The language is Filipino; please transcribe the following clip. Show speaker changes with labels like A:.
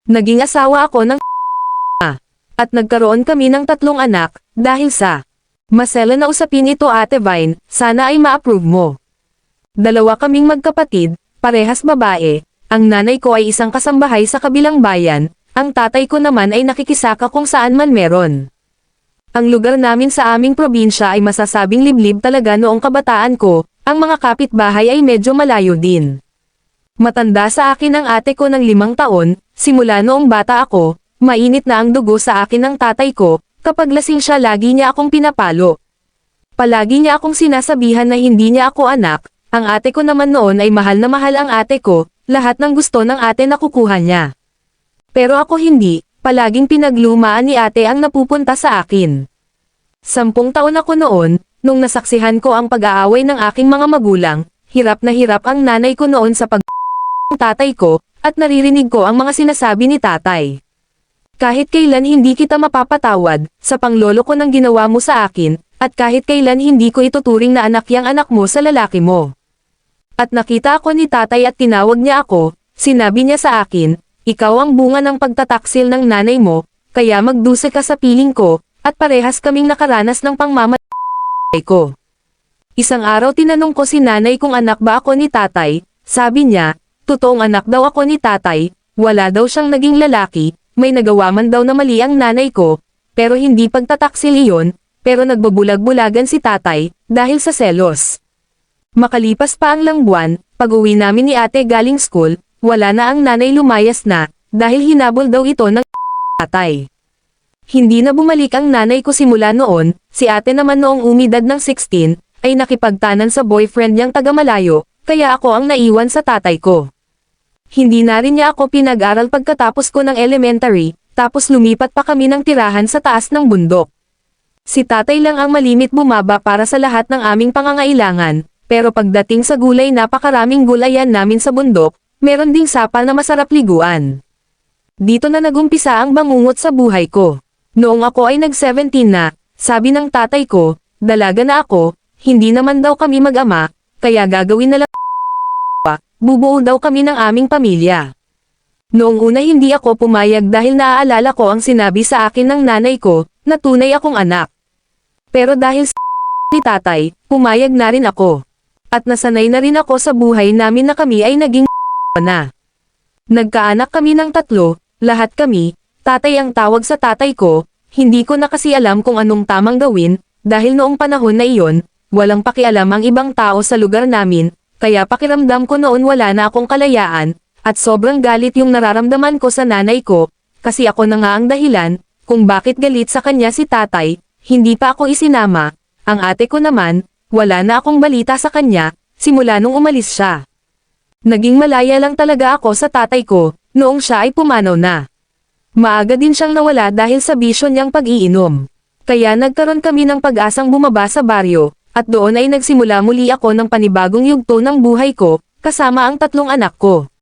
A: Naging asawa ako ng at nagkaroon kami ng 3 anak, dahil sa masela na usapin ito Ate Vine, sana ay ma-approve mo. 2 kaming magkapatid, parehas babae, ang nanay ko ay isang kasambahay sa kabilang bayan, ang tatay ko naman ay nakikisaka kung saan man meron. Ang lugar namin sa aming probinsya ay masasabing liblib talaga noong kabataan ko, ang mga kapitbahay ay medyo malayo din. Matanda sa akin ang ate ko ng 5 taon, simula noong bata ako, mainit na ang dugo sa akin ng tatay ko, kapag lasing siya lagi niya akong pinapalo. Palagi niya akong sinasabihan na hindi niya ako anak, ang ate ko naman noon ay mahal na mahal ang ate ko, lahat ng gusto ng ate nakukuha niya. Pero ako hindi, palaging pinaglumaan ni ate ang napupunta sa akin. 10 taon ako noon, nung nasaksihan ko ang pag-aaway ng aking mga magulang, hirap na hirap ang nanay ko noon sa tatay ko, at naririnig ko ang mga sinasabi ni tatay. Kahit kailan hindi kita mapapatawad, sa panglolo ko ng ginawa mo sa akin, at kahit kailan hindi ko ituturing na anak yang anak mo sa lalaki mo. At nakita ako ni tatay at tinawag niya ako, sinabi niya sa akin, ikaw ang bunga ng pagtataksil ng nanay mo, kaya magdusa ka sa piling ko, at parehas kaming nakaranas ng pangmamatay ko. Isang araw tinanong ko si nanay kung anak ba ako ni tatay, sabi niya, totoong anak daw ako ni tatay, wala daw siyang naging lalaki, may nagawa man daw na mali ang nanay ko, pero hindi pagtataksil iyon, pero nagbabulag-bulagan si tatay, dahil sa selos. Makalipas pa ang lang buwan, pag-uwi namin ni ate galing school, wala na ang nanay lumayas na, dahil hinabol daw ito ng tatay. Hindi na bumalik ang nanay ko simula noon, si ate naman noong umidad ng 16, ay nakipagtanan sa boyfriend niyang taga-malayo, kaya ako ang naiwan sa tatay ko. Hindi na rin niya ako pinag-aral pagkatapos ko ng elementary, tapos lumipat pa kami ng tirahan sa taas ng bundok. Si tatay lang ang malimit bumaba para sa lahat ng aming pangangailangan, pero pagdating sa gulay napakaraming gulayan namin sa bundok, meron ding sapa na masarap liguan. Dito na nagumpisa ang bangungot sa buhay ko. Noong ako ay nag-17 na, sabi ng tatay ko, dalaga na ako, hindi naman daw kami mag-ama, kaya gagawin na lang bubuo daw kami ng aming pamilya. Noong una hindi ako pumayag dahil naaalala ko ang sinabi sa akin ng nanay ko, na tunay akong anak. Pero dahil sa ni tatay, pumayag na rin ako. At nasanay na rin ako sa buhay namin na kami ay naging na. Nagkaanak kami ng 3, lahat kami, tatay ang tawag sa tatay ko, hindi ko na kasi alam kung anong tamang gawin, dahil noong panahon na iyon, walang pakialam ang ibang tao sa lugar namin, kaya pakiramdam ko noon wala na akong kalayaan, at sobrang galit yung nararamdaman ko sa nanay ko, kasi ako na nga ang dahilan, kung bakit galit sa kanya si tatay, hindi pa ako isinama, ang ate ko naman, wala na akong balita sa kanya, simula nung umalis siya. Naging malaya lang talaga ako sa tatay ko, noong siya ay pumanaw na. Maaga din siyang nawala dahil sa bisyo niyang pag-iinom. Kaya nagkaroon kami ng pag-asang bumaba sa baryo, at doon ay nagsimula muli ako ng panibagong yugto ng buhay ko, kasama ang 3 anak ko.